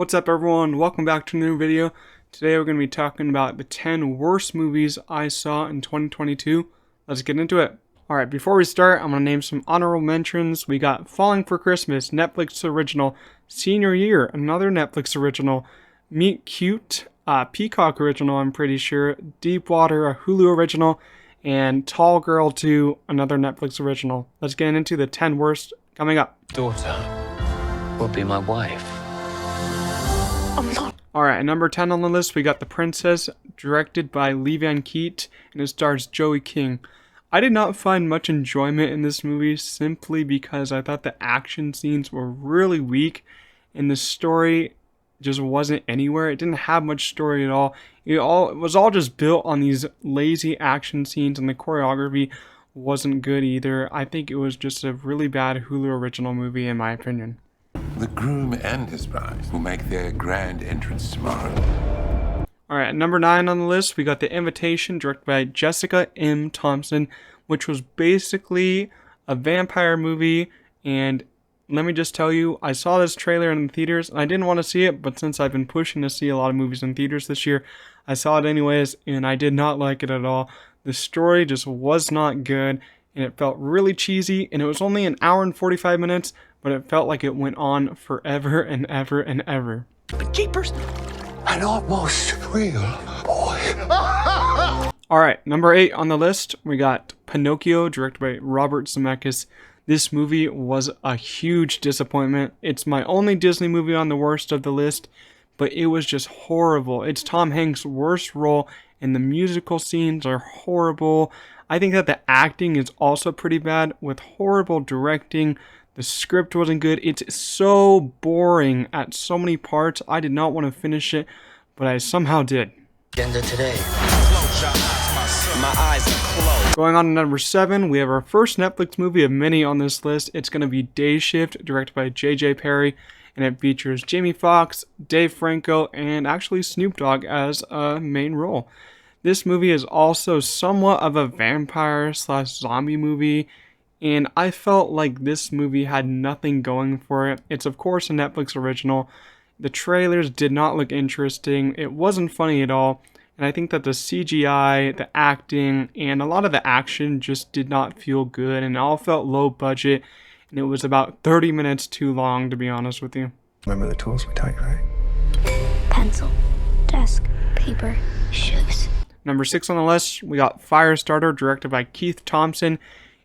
What's up everyone, welcome back to a new video. Today we're going to be talking about the 10 worst movies I saw in 2022. Let's get into it. Alright, before we start, I'm going to name some honorable mentions. We got Falling for Christmas, Netflix original. Senior Year, another Netflix original. Meet Cute, Peacock original I'm pretty sure. Deep Water, a Hulu original. And Tall Girl 2, another Netflix original. Let's get into the 10 worst coming up. Daughter will be my wife. Alright, at number 10 on the list, we got The Princess, directed by Lee Van Keet, and it stars Joey King. I did not find much enjoyment in this movie simply because I thought the action scenes were really weak, and the story just wasn't anywhere. It didn't have much story at all. It was all just built on these lazy action scenes, and the choreography wasn't good either. I think it was just a really bad Hulu original movie in my opinion. The groom and his bride will make their grand entrance tomorrow. Alright, at number 9 on the list, we got The Invitation, directed by Jessica M. Thompson, which was basically a vampire movie, and let me just tell you, I saw this trailer in the theaters, and I didn't want to see it, but since I've been pushing to see a lot of movies in theaters this year, I saw it anyways, and I did not like it at all. The story just was not good, and it felt really cheesy, and it was only an hour and 45 minutes, but it felt like it went on forever and ever and ever. But jeepers! An almost real boy. Alright, number 8 on the list, we got Pinocchio, directed by Robert Zemeckis. This movie was a huge disappointment. It's my only Disney movie on the worst of the list, but it was just horrible. It's Tom Hanks' worst role, and the musical scenes are horrible. I think that the acting is also pretty bad, with horrible directing. The script wasn't good. It's so boring at so many parts. I did not want to finish it, but I somehow did. Agenda today. My eyes are closed. Going on to number 7, we have our first Netflix movie of many on this list. It's going to be Day Shift, directed by J.J. Perry, and it features Jamie Foxx, Dave Franco, and actually Snoop Dogg as a main role. This movie is also somewhat of a vampire/zombie movie, and I felt like this movie had nothing going for it. It's of course a Netflix original. The trailers did not look interesting. It wasn't funny at all. And I think that the CGI, the acting, and a lot of the action just did not feel good. And it all felt low budget. And it was about 30 minutes too long, to be honest with you. Remember the tools we taught you, right? Pencil, desk, paper, shoes. Number 6 on the list, we got Firestarter, directed by Keith Thompson.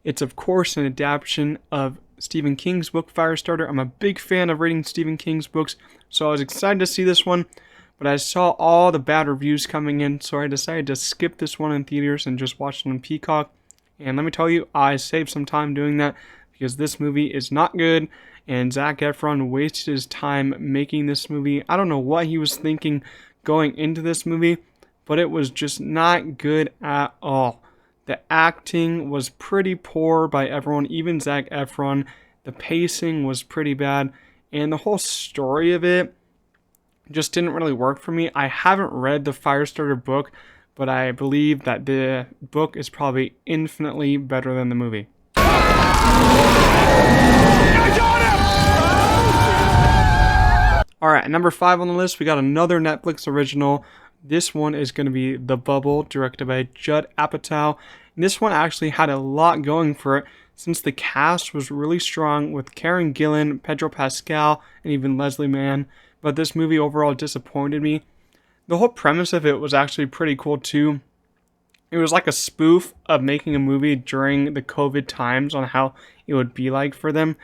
It's of course an adaptation of Stephen King's book Firestarter. I'm a big fan of reading Stephen King's books, so I was excited to see this one, but I saw all the bad reviews coming in, so I decided to skip this one in theaters and just watch it on Peacock. And let me tell you, I saved some time doing that because this movie is not good, and Zac Efron wasted his time making this movie. I don't know what he was thinking going into this movie, but it was just not good at all. The acting was pretty poor by everyone, even Zac Efron. The pacing was pretty bad, and the whole story of it just didn't really work for me. I haven't read the Firestarter book, but I believe that the book is probably infinitely better than the movie. Alright, number 5 on the list, we got another Netflix original. This one is going to be The Bubble, directed by Judd Apatow. And this one actually had a lot going for it, since the cast was really strong with Karen Gillan, Pedro Pascal, and even Leslie Mann. But this movie overall disappointed me. The whole premise of it was actually pretty cool too. It was like a spoof of making a movie during the COVID times on how it would be like for them.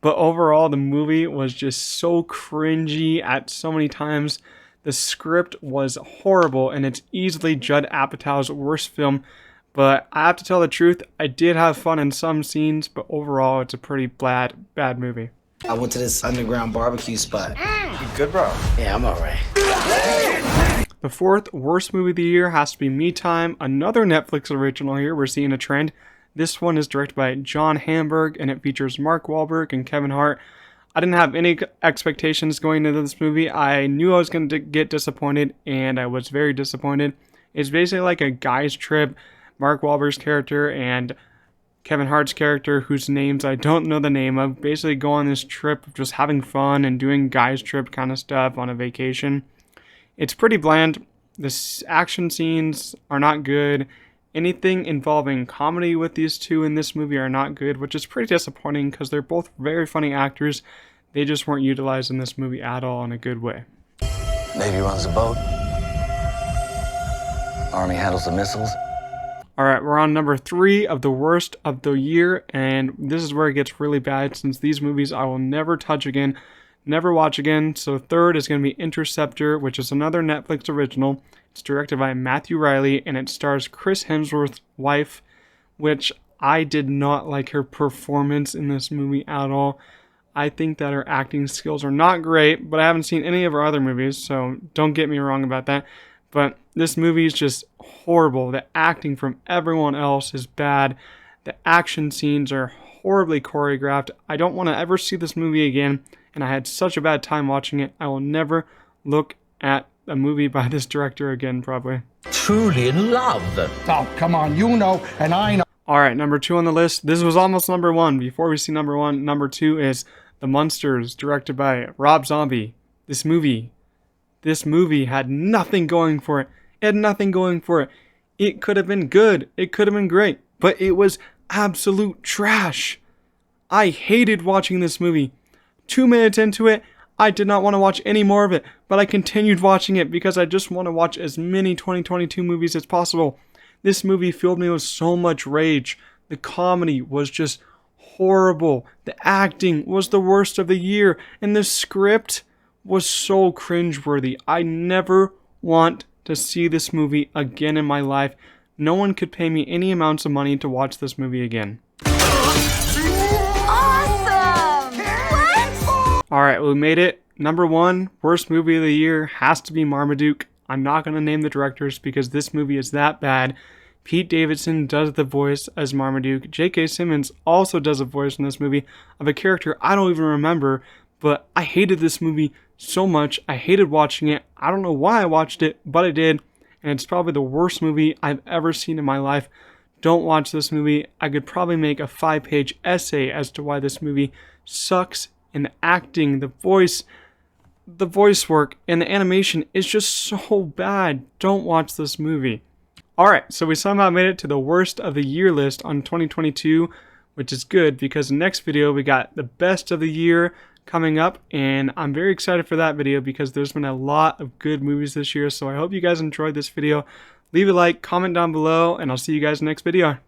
But overall, the movie was just so cringy at so many times. The script was horrible, and it's easily Judd Apatow's worst film. But I have to tell the truth, I did have fun in some scenes, but overall, it's a pretty bad movie. I went to this underground barbecue spot. You good, bro? Yeah, I'm alright. The 4th worst movie of the year has to be Me Time, another Netflix original here. We're seeing a trend. This one is directed by John Hamburg, and it features Mark Wahlberg and Kevin Hart. I didn't have any expectations going into this movie. I knew I was going to get disappointed, and I was very disappointed. It's basically like a guy's trip. Mark Wahlberg's character and Kevin Hart's character, whose names I don't know the name of, basically go on this trip of just having fun and doing guys trip kind of stuff on a vacation. It's pretty bland. The action scenes are not good. Anything involving comedy with these two in this movie are not good, which is pretty disappointing because they're both very funny actors. They just weren't utilized in this movie at all in a good way. Navy runs the boat. Army handles the missiles. Alright, we're on number 3 of the worst of the year, and this is where it gets really bad since these movies I will never touch again, never watch again. So third is going to be Interceptor, which is another Netflix original. It's directed by Matthew Riley, and it stars Chris Hemsworth's wife, which I did not like her performance in this movie at all. I think that her acting skills are not great, but I haven't seen any of her other movies, so don't get me wrong about that. But this movie is just horrible. The acting from everyone else is bad. The action scenes are horribly choreographed. I don't want to ever see this movie again, and I had such a bad time watching it. I will never look at a movie by this director again, probably. Truly in love. Oh, come on, you know, and I know. Alright, number 2 on the list. This was almost number 1. Before we see number 1, number 2 is The Munsters, directed by Rob Zombie. This movie had nothing going for it. It had nothing going for it. It could have been good. It could have been great. But it was absolute trash. I hated watching this movie. 2 minutes into it, I did not want to watch any more of it. But I continued watching it because I just want to watch as many 2022 movies as possible. This movie filled me with so much rage. The comedy was just horrible. The acting was the worst of the year. And the script was so cringeworthy. I never want to see this movie again in my life. No one could pay me any amounts of money to watch this movie again. Awesome! What? Alright, we made it. Number 1, worst movie of the year has to be Marmaduke. I'm not going to name the directors because this movie is that bad. Pete Davidson does the voice as Marmaduke. J.K. Simmons also does a voice in this movie of a character I don't even remember, but I hated this movie so much. I hated watching it. I don't know why I watched it, but I did, and it's probably the worst movie I've ever seen in my life. Don't watch this movie. I could probably make a 5-page essay as to why this movie sucks, and the acting, the voice work, and the animation is just so bad. Don't watch this movie. Alright, so we somehow made it to the worst of the year list on 2022, which is good because next video we got the best of the year coming up, and I'm very excited for that video because there's been a lot of good movies this year. So I hope you guys enjoyed this video. Leave a like, comment down below, and I'll see you guys next video.